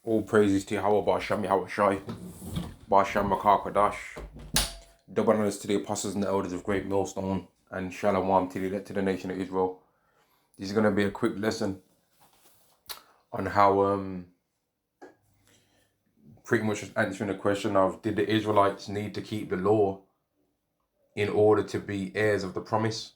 All praises to Yahweh Ba'Shem Yahweh Shai, Ba'Shem Makar Kadash. Double honors to the apostles and the elders of Great Millstone, and Shalom to the elect to the nation of Israel. This is going to be a quick lesson on how, pretty much just answering the question of, did the Israelites need to keep the law in order to be heirs of the promise?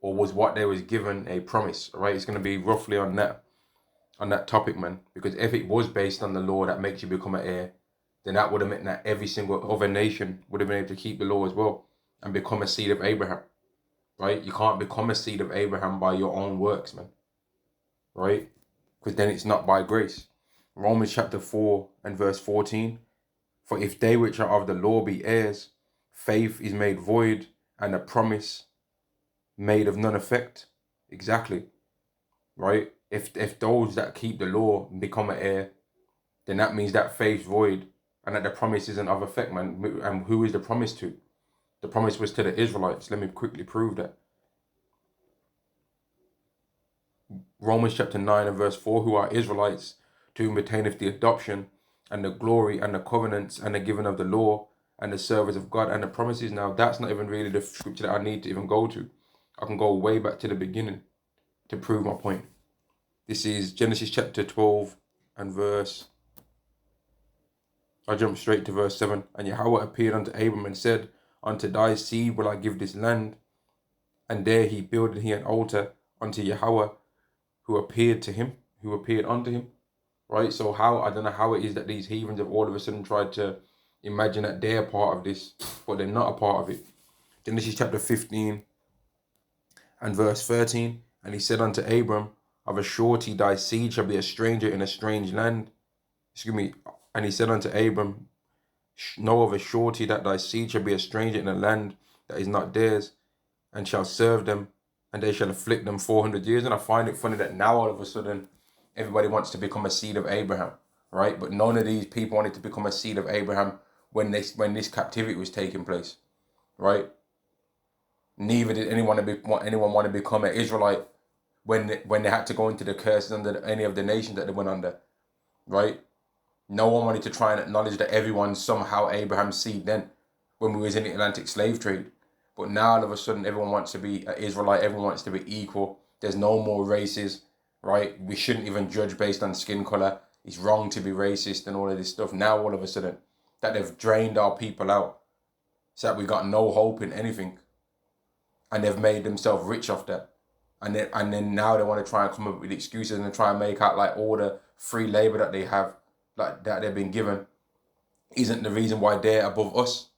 Or was what they was given a promise? All right, it's going to be roughly on that topic, man. Because if it was based on the law that makes you become an heir, then that would have meant that every single other nation would have been able to keep the law as well and become a seed of Abraham, right? You can't become a seed of Abraham by your own works, man, right? Because then it's not by grace. Romans chapter 4 and verse 14. For if they which are of the law be heirs, faith is made void and the promise made of none effect. Exactly, right? If those that keep the law become an heir, then that means that faith's void and that the promise isn't of effect, man. And who is the promise to? The promise was to the Israelites. Let me quickly prove that. Romans chapter 9 and verse 4, who are Israelites, to whom pertaineth the adoption and the glory and the covenants and the giving of the law and the service of God and the promises. Now, that's not even really the scripture that I need to even go to. I can go way back to the beginning to prove my point. This is Genesis chapter 12 and I jump straight to verse 7. And Yahweh appeared unto Abram and said, unto thy seed will I give this land. And there he builded an altar unto Yahweh, who appeared unto him. Right? So I don't know how it is that these heathens have all of a sudden tried to imagine that they're part of this, but they're not a part of it. Genesis chapter 15 and verse 13. And he said unto Abram, of a surety thy seed shall be a stranger in a strange land. And he said unto Abram, know of a surety that thy seed shall be a stranger in a land that is not theirs, and shall serve them, and they shall afflict them 400 years. And I find it funny that now all of a sudden everybody wants to become a seed of Abraham, right? But none of these people wanted to become a seed of Abraham when this captivity was taking place, right? Neither did anyone want to become an Israelite when they had to go into the curses under any of the nations that they went under, right? No one wanted to try and acknowledge that everyone's somehow Abraham's seed then, when we was in the Atlantic slave trade. But now all of a sudden everyone wants to be an Israelite, everyone wants to be equal. There's no more races, right? We shouldn't even judge based on skin color. It's wrong to be racist and all of this stuff. Now all of a sudden that they've drained our people out, so that we got no hope in anything. And they've made themselves rich off that. And then now they want to try and come up with excuses and try and make out like all the free labor that they have, like that they've been given, isn't the reason why they're above us.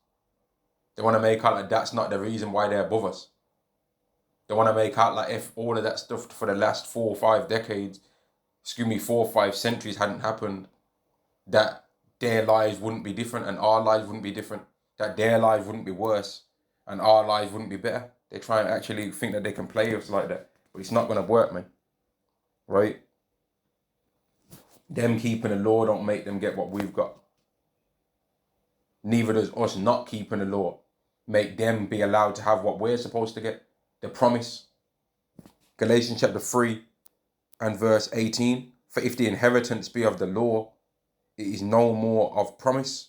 They want to make out like that's not the reason why they're above us. They want to make out like if all of that stuff for the last 4 or 5 decades, 4 or 5 centuries hadn't happened, that their lives wouldn't be different and our lives wouldn't be different, that their lives wouldn't be worse and our lives wouldn't be better. They try and actually think that they can play us like that, but it's not going to work, man. Right? Them keeping the law don't make them get what we've got. Neither does us not keeping the law make them be allowed to have what we're supposed to get, the promise. Galatians chapter 3 and verse 18. For if the inheritance be of the law, it is no more of promise,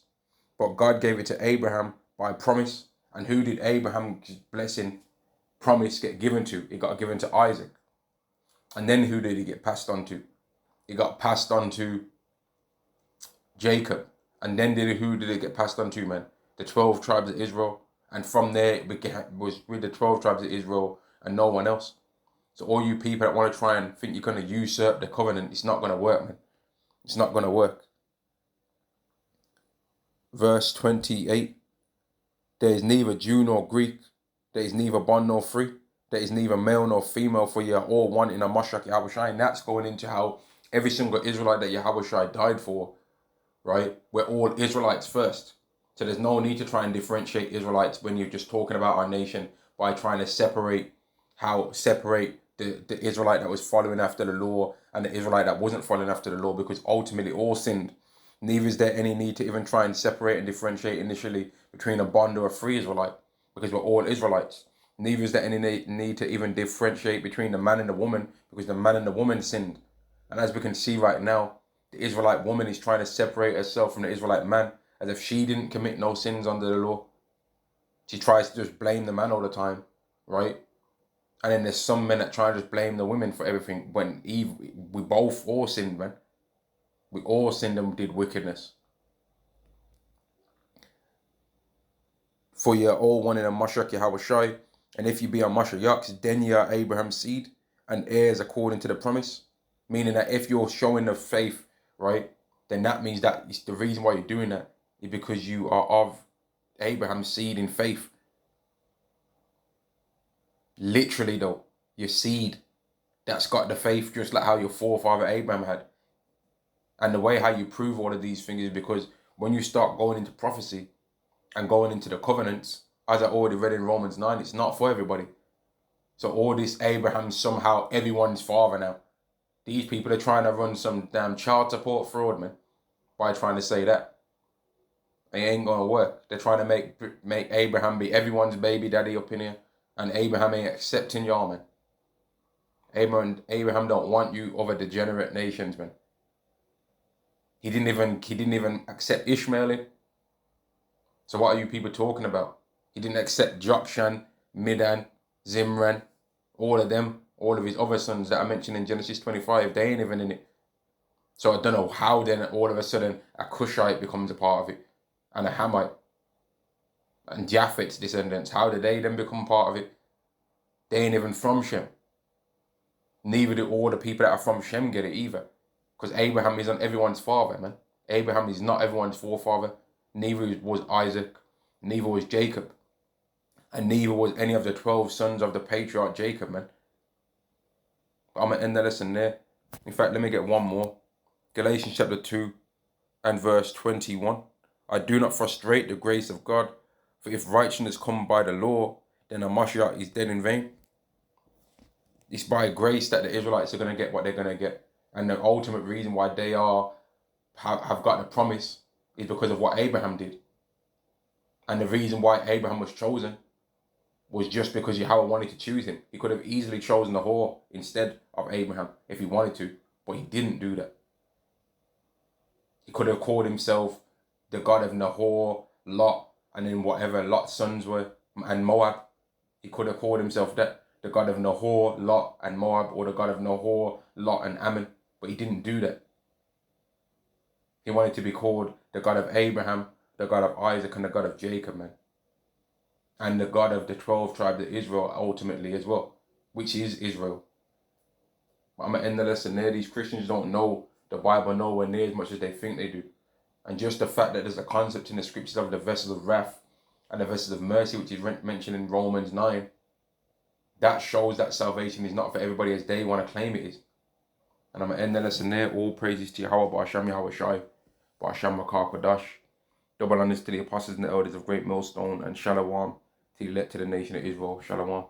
but God gave it to Abraham by promise. And who did Abraham's blessing promise get given to? It got given to Isaac. And then who did it get passed on to? It got passed on to Jacob. And then who did it get passed on to, man? The 12 tribes of Israel. And from there, it was with the 12 tribes of Israel and no one else. So all you people that want to try and think you're going to usurp the covenant, it's not going to work, man. It's not going to work. Verse 28. There is neither Jew nor Greek. There is neither bond nor free. There is neither male nor female, for you are all one in a Mashiach Yahushua. And that's going into how every single Israelite that Yahushua died for, right? We're all Israelites first. So there's no need to try and differentiate Israelites when you're just talking about our nation by trying to separate the Israelite that was following after the law and the Israelite that wasn't following after the law, because ultimately all sinned. Neither is there any need to even try and separate and differentiate initially between a bond or a free Israelite, because we're all Israelites. Neither is there any need to even differentiate between the man and the woman, because the man and the woman sinned. And as we can see right now, The Israelite woman is trying to separate herself from the Israelite man as if she didn't commit no sins under the law. She tries to just blame the man all the time, right? And then there's some men that try to just blame the women for everything when we both all sinned, man. We all sinned and did wickedness. For ye are all one in a Mashiach Yahushai, and if you be a Mashiach, then ye are Abraham's seed and heirs according to the promise. Meaning that if you're showing the faith, right, then that means that it's the reason why you're doing that is because you are of Abraham's seed in faith. Literally though, your seed that's got the faith just like how your forefather Abraham had. And the way how you prove all of these things is because when you start going into prophecy and going into the covenants, as I already read in Romans 9, it's not for everybody. So all this Abraham somehow everyone's father now. These people are trying to run some damn child support fraud, man, by trying to say that. It ain't gonna work. They're trying to make Abraham be everyone's baby daddy up in here, and Abraham ain't accepting y'all, man. Abraham don't want you other degenerate nations, man. He didn't even accept Ishmael in. So what are you people talking about? He didn't accept Jokshan, Midan, Zimran, all of them, all of his other sons that I mentioned in Genesis 25, they ain't even in it. So I don't know how then all of a sudden a Cushite becomes a part of it, and a Hamite, and Japheth's descendants. How did they then become part of it? They ain't even from Shem. Neither do all the people that are from Shem get it either. Because Abraham isn't everyone's father, man. Abraham is not everyone's forefather. Neither was Isaac. Neither was Jacob. And neither was any of the 12 sons of the patriarch Jacob, man. But I'm going to end the lesson there. In fact, let me get one more. Galatians chapter 2 and verse 21. I do not frustrate the grace of God, for if righteousness come by the law, then the Mashiach is dead in vain. It's by grace that the Israelites are going to get what they're going to get. And the ultimate reason why they have got the promise is because of what Abraham did. And the reason why Abraham was chosen was just because Yahweh wanted to choose him. He could have easily chosen the whore instead of Abraham if he wanted to, but he didn't do that. He could have called himself the God of Nahor, Lot, and then whatever Lot's sons were, and Moab. He could have called himself that, the God of Nahor, Lot, and Moab, or the God of Nahor, Lot, and Ammon. But he didn't do that. He wanted to be called the God of Abraham, the God of Isaac, and the God of Jacob, man. And the God of the 12 tribes of Israel ultimately as well, which is Israel. But I'm going to end the lesson there. These Christians don't know the Bible nowhere near as much as they think they do. And just the fact that there's a concept in the scriptures of the vessels of wrath and the vessels of mercy, which is mentioned in Romans 9, that shows that salvation is not for everybody as they want to claim it is. And I'm going to end the lesson there. All praises to Yahweh, Ba'asham Yahweh Shai, Ba'asham Makar Kodash. Double honors to the apostles and the elders of Great Millstone, and Shalom to the nation of Israel. Shalom.